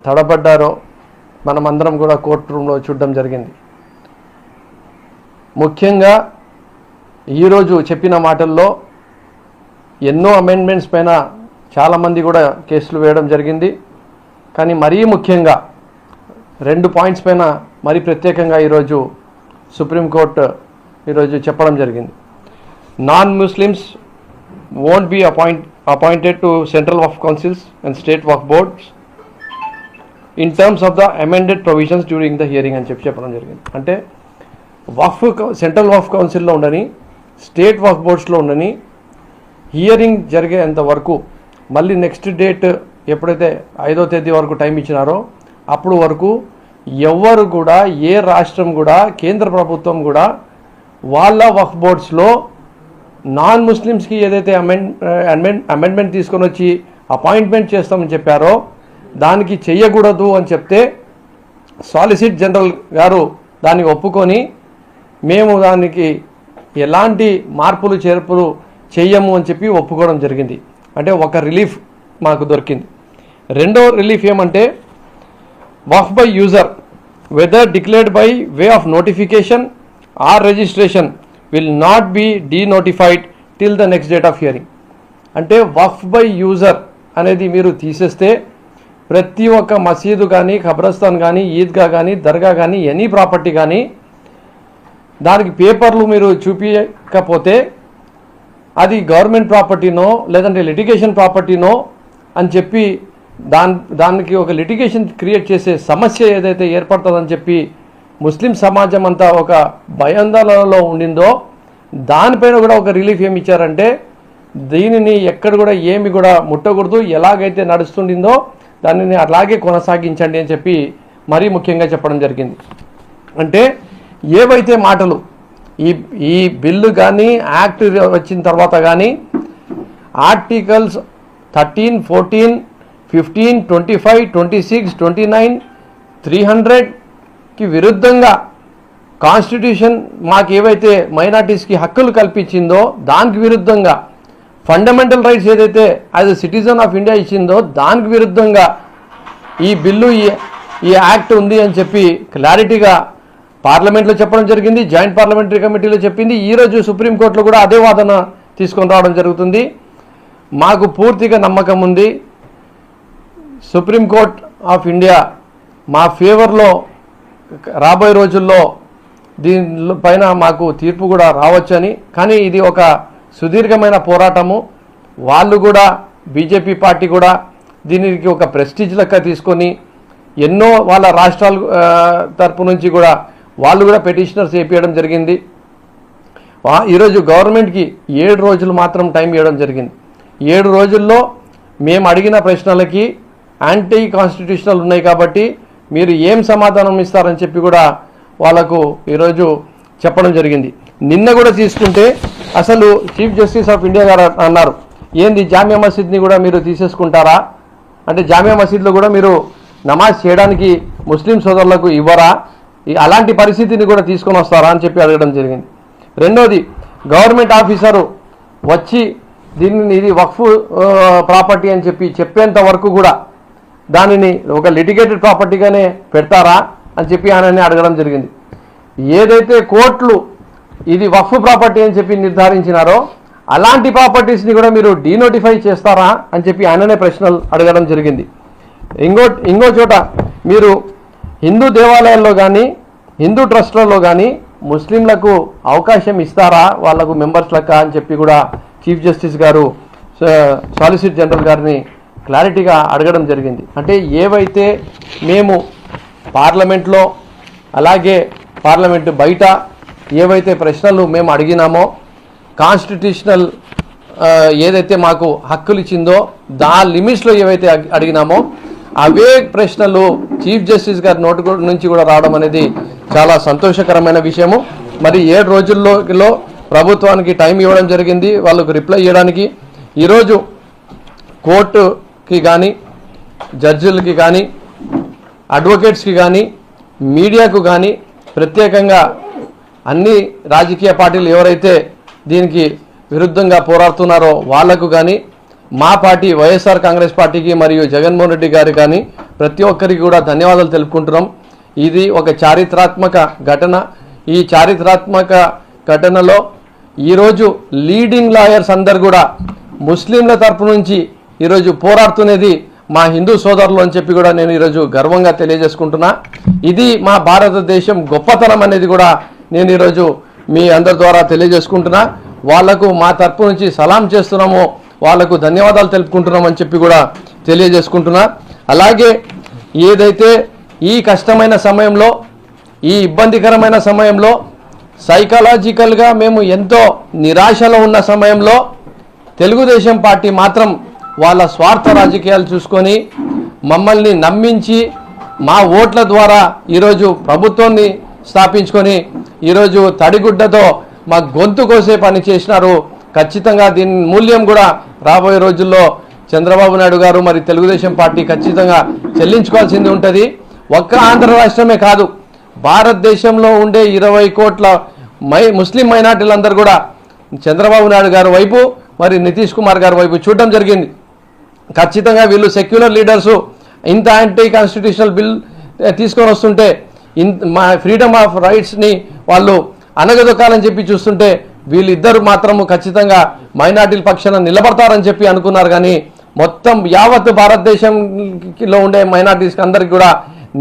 తడబడ్డారో మనమందరం కూడా కోర్టు రూమ్లో చూడడం జరిగింది. ముఖ్యంగా ఈరోజు చెప్పిన మాటల్లో ఎన్నో అమెండ్మెంట్స్ పైన చాలామంది కూడా కేసులు వేయడం జరిగింది. కానీ మరీ ముఖ్యంగా 2 పాయింట్స్ పైన మరీ ప్రత్యేకంగా ఈరోజు సుప్రీంకోర్టు ఈరోజు చెప్పడం జరిగింది. Non Muslims won't be appointed to central waqf councils and state waqf boards in terms of the amended provisions during the hearing అని చెప్పడం జరిగింది. అంటే సెంట్రల్ వక్ఫ్ కౌన్సిల్లో ఉండని, స్టేట్ వక్ఫ్ బోర్డ్స్లో ఉండని, హియరింగ్ జరిగేంత వరకు మళ్ళీ నెక్స్ట్ డేట్ ఎప్పుడైతే 5వ తేదీ వరకు టైం ఇచ్చినారో అప్పుడు వరకు ఎవరు కూడా, ఏ రాష్ట్రం కూడా, కేంద్ర ప్రభుత్వం కూడా వాళ్ళ వక్ఫ్ బోర్డ్స్లో నాన్ ముస్లిమ్స్కి ఏదైతే అమెండ్మెంట్ తీసుకొని వచ్చి అపాయింట్మెంట్ చేస్తామని చెప్పారో దానికి చెయ్యకూడదు అని చెప్తే సాలిసిటర్ జనరల్ గారు దాన్ని ఒప్పుకొని మేము దానికి ఎలాంటి మార్పులు చేర్పులు చెయ్యము అని చెప్పి ఒప్పుకోవడం జరిగింది. అంటే ఒక రిలీఫ్ మాకు దొరికింది. రెండో రిలీఫ్ ఏమంటే వక్ఫ్ by user whether declared by way of notification or registration will not be denotified till the next date of hearing. అంటే వక్ఫ్ బై యూజర్ అనేది మీరు తీసేస్తే ప్రతి ఒక్క మసీదు కానీ, ఖబ్రస్థాన్ కానీ, ఈద్గా కానీ, దర్గా కానీ, ఎనీ ప్రాపర్టీ కానీ దానికి పేపర్లు మీరు చూపించకపోతే అది గవర్నమెంట్ ప్రాపర్టీనో లేదంటే లిటిగేషన్ ప్రాపర్టీనో అని చెప్పి దానికి ఒక లిటిగేషన్ క్రియేట్ చేసే సమస్య ఏదైతే ఏర్పడుతుందని చెప్పి ముస్లిం సమాజం అంతా ఒక భయాందోళనలో ఉండిందో దానిపైన కూడా ఒక రిలీఫ్ ఏమి ఇచ్చారంటే దీనిని ఎక్కడ కూడా ఏమి కూడా ముట్టకూడదు, ఎలాగైతే నడుస్తుండిందో దానిని అలాగే కొనసాగించండి అని చెప్పి మరీ ముఖ్యంగా చెప్పడం జరిగింది. అంటే ఏవైతే మాటలు ఈ బిల్లు కానీ యాక్ట్ వచ్చిన తర్వాత కానీ ఆర్టికల్స్ 13, 14, 15, 25, 26, 29, 300కి విరుద్ధంగా కాన్స్టిట్యూషన్ మాకు ఏవైతే మైనార్టీస్కి హక్కులు కల్పించిందో దానికి విరుద్ధంగా, ఫండమెంటల్ రైట్స్ ఏదైతే as a citizen of India ఇచ్చిందో దానికి విరుద్ధంగా ఈ బిల్లు ఈ యాక్ట్ ఉంది అని చెప్పి క్లారిటీగా పార్లమెంట్లో చెప్పడం జరిగింది. జాయింట్ పార్లమెంటరీ కమిటీలో చెప్పింది. ఈరోజు సుప్రీంకోర్టులో కూడా అదే వాదన తీసుకొని రావడం జరుగుతుంది. మాకు పూర్తిగా నమ్మకం ఉంది సుప్రీంకోర్ట్ ఆఫ్ ఇండియా మా ఫేవర్లో రాబోయే రోజుల్లో దీనిపైన మాకు తీర్పు కూడా రావచ్చని. కానీ ఇది ఒక సుదీర్ఘమైన పోరాటము. వాళ్ళు కూడా బీజేపీ పార్టీ కూడా దీనికి ఒక ప్రెస్టీజ్ లెక్క తీసుకొని ఎన్నో వాళ్ళ రాష్ట్రాల తరపు నుంచి కూడా వాళ్ళు కూడా పెటిషనర్స్ వేపించడం జరిగింది. ఈరోజు గవర్నమెంట్కి 7 రోజులు మాత్రం టైం ఇవ్వడం జరిగింది. 7 రోజుల్లో మేము అడిగిన ప్రశ్నలకి యాంటీ కాన్స్టిట్యూషనల్ ఉన్నాయి కాబట్టి మీరు ఏం సమాధానం ఇస్తారని చెప్పి కూడా వాళ్ళకు ఈరోజు చెప్పడం జరిగింది. నిన్న కూడా తీసుకుంటే అసలు చీఫ్ జస్టిస్ ఆఫ్ ఇండియా గారు అన్నారు, ఏంది జామియా మసీద్ని కూడా మీరు తీసేసుకుంటారా, అంటే జామియా మసీద్లో కూడా మీరు నమాజ్ చేయడానికి ముస్లిం సోదరులకు ఇవ్వరా, అలాంటి పరిస్థితిని కూడా తీసుకొని వస్తారా అని చెప్పి అడగడం జరిగింది. రెండోది, గవర్నమెంట్ ఆఫీసరు వచ్చి దీనిని ఇది వక్ఫ్ ప్రాపర్టీ అని చెప్పేంత వరకు కూడా దానిని ఒక లిటిగేటెడ్ ప్రాపర్టీగానే పెడతారా అని చెప్పి ఆయనని అడగడం జరిగింది. ఏదైతే కోర్టులు ఇది వక్ఫ్ ప్రాపర్టీ అని చెప్పి నిర్ధారించినారో అలాంటి ప్రాపర్టీస్ని కూడా మీరు డీనోటిఫై చేస్తారా అని చెప్పి ఆయననే ప్రశ్నలు అడగడం జరిగింది. ఇంకో చోట మీరు హిందూ దేవాలయాల్లో కానీ హిందూ ట్రస్ట్లలో కానీ ముస్లింలకు అవకాశం ఇస్తారా వాళ్ళకు మెంబర్స్ లెక్క అని చెప్పి కూడా చీఫ్ జస్టిస్ గారు సాలిసిటర్ జనరల్ గారిని క్లారిటీగా అడగడం జరిగింది. అంటే ఏవైతే మేము పార్లమెంట్లో అలాగే పార్లమెంటు బయట ఏవైతే ప్రశ్నలు మేము అడిగినామో కాన్స్టిట్యూషనల్ ఏదైతే మాకు హక్కులు ఇచ్చిందో లిమిట్స్లో ఏవైతే అడిగినామో అవే ప్రశ్నలు చీఫ్ జస్టిస్ గారి నోటి నుంచి కూడా రావడం అనేది చాలా సంతోషకరమైన విషయము. మరి 7 రోజుల్లో ప్రభుత్వానికి టైం ఇవ్వడం జరిగింది వాళ్ళకు రిప్లై ఇవ్వడానికి. ఈరోజు కోర్టుకి కానీ జడ్జిలకి కానీ అడ్వకేట్స్కి కానీ మీడియాకు కానీ ప్రత్యేకంగా అన్ని రాజకీయ పార్టీలు ఎవరైతే దీనికి విరుద్ధంగా పోరాడుతున్నారో వాళ్లకు కానీ మా పార్టీ వైఎస్ఆర్ కాంగ్రెస్ పార్టీకి మరియు జగన్మోహన్ రెడ్డి గారు కానీ ప్రతి ఒక్కరికి కూడా ధన్యవాదాలు తెలుపుకుంటున్నాం. ఇది ఒక చారిత్రాత్మక ఘటన. ఈ చారిత్రాత్మక ఘటనలో ఈరోజు లీడింగ్ లాయర్స్ అందరు కూడా ముస్లింల తరపు నుంచి ఈరోజు పోరాడుతున్నది మా హిందూ సోదరులు అని చెప్పి కూడా నేను ఈరోజు గర్వంగా తెలియజేసుకుంటున్నా. ఇది మా భారతదేశం గొప్పతనం అనేది కూడా నేను ఈరోజు మీ అందరి ద్వారా తెలియజేసుకుంటున్నా. వాళ్లకు మా తరపు నుంచి సలాం చేస్తున్నాము, వాళ్లకు ధన్యవాదాలు తెలుపుకుంటున్నామని చెప్పి కూడా తెలియజేసుకుంటున్నా. అలాగే ఏదైతే ఈ కష్టమైన సమయంలో, ఈ ఇబ్బందికరమైన సమయంలో సైకలాజికల్గా మేము ఎంతో నిరాశలో ఉన్న సమయంలో తెలుగుదేశం పార్టీ మాత్రం వాళ్ళ స్వార్థ రాజకీయాలు చూసుకొని మమ్మల్ని నమ్మించి మా ఓట్ల ద్వారా ఈరోజు ప్రభుత్వాన్ని స్థాపించుకొని ఈరోజు తడిగుడ్డతో మా గొంతు కోసే పని చేసినారు. ఖచ్చితంగా దీని మూల్యం కూడా రాబోయే రోజుల్లో చంద్రబాబు నాయుడు గారు మరి తెలుగుదేశం పార్టీ ఖచ్చితంగా చెల్లించుకోవాల్సింది ఉంటుంది. ఒక్క ఆంధ్ర రాష్ట్రమే కాదు, భారతదేశంలో ఉండే 20 కోట్ల ముస్లిం మైనార్టీలందరూ కూడా చంద్రబాబు నాయుడు గారి వైపు మరి నితీష్ కుమార్ గారి వైపు చూడడం జరిగింది. ఖచ్చితంగా వీళ్ళు సెక్యులర్ లీడర్సు ఇంత యాంటీ కాన్స్టిట్యూషనల్ బిల్ తీసుకొని వస్తుంటే, మా ఫ్రీడమ్ ఆఫ్ రైట్స్ని వాళ్ళు అనగదొక్కాలని చెప్పి చూస్తుంటే వీళ్ళిద్దరు మాత్రము ఖచ్చితంగా మైనార్టీల పక్షాన నిలబడతారని చెప్పి అనుకున్నారు. కానీ మొత్తం యావత్ భారతదేశంలో ఉండే మైనార్టీస్ అందరికి కూడా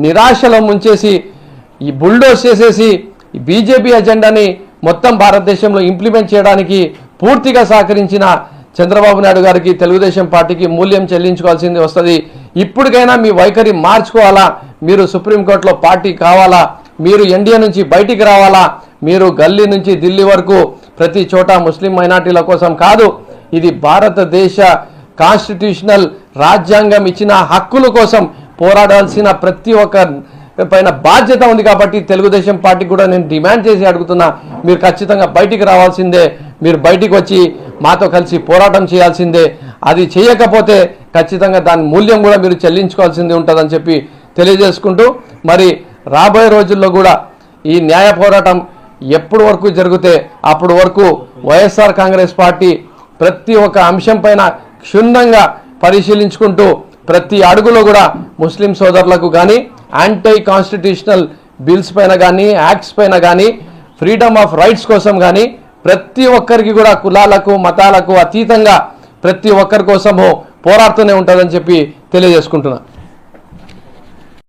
నిరాశలో ముంచేసి ఈ బుల్డోస్ చేసేసి బీజేపీ ఎజెండాని మొత్తం భారతదేశంలో ఇంప్లిమెంట్ చేయడానికి పూర్తిగా సహకరించిన చంద్రబాబు నాయుడు గారికి తెలుగుదేశం పార్టీకి మూల్యం చెల్లించుకోవాల్సింది వస్తుంది. ఇప్పటికైనా మీ వైఖరి మార్చుకోవాలా, మీరు సుప్రీంకోర్టులో పార్టీ కావాలా, మీరు ఎన్డీఏ నుంచి బయటికి రావాలా, మీరు గల్లీ నుంచి ఢిల్లీ వరకు ప్రతి చోట ముస్లిం మైనార్టీల కోసం కాదు, ఇది భారతదేశ కాన్స్టిట్యూషనల్ రాజ్యాంగం ఇచ్చిన హక్కుల కోసం పోరాడాల్సిన ప్రతి ఒక్క పైన బాధ్యత ఉంది. కాబట్టి తెలుగుదేశం పార్టీ కూడా నేను డిమాండ్ చేసి అడుగుతున్నా, మీరు ఖచ్చితంగా బయటికి రావాల్సిందే, మీరు బయటికి వచ్చి మాతో కలిసి పోరాటం చేయాల్సిందే. అది చేయకపోతే ఖచ్చితంగా దాని మూల్యం కూడా మీరు చెల్లించుకోవాల్సింది ఉంటుందని చెప్పి తెలియజేసుకుంటూ, మరి రాబోయే రోజుల్లో కూడా ఈ న్యాయ పోరాటం ఎప్పుడు వరకు జరిగితే అప్పుడు వరకు వైఎస్ఆర్ కాంగ్రెస్ పార్టీ ప్రతి ఒక్క అంశం పైన క్షుణ్ణంగా పరిశీలించుకుంటూ ప్రతి అడుగులో కూడా ముస్లిం సోదరులకు కానీ యాంటీ కాన్స్టిట్యూషనల్ బిల్స్ పైన కానీ యాక్ట్స్ పైన కానీ ఫ్రీడమ్ ఆఫ్ రైట్స్ కోసం కానీ ప్రతి ఒక్కరికి కూడా కులాలకు మతాలకు అతీతంగా ప్రతి ఒక్కరి కోసము పోరాడుతూనే ఉంటుందని చెప్పి తెలియజేసుకుంటున్నా.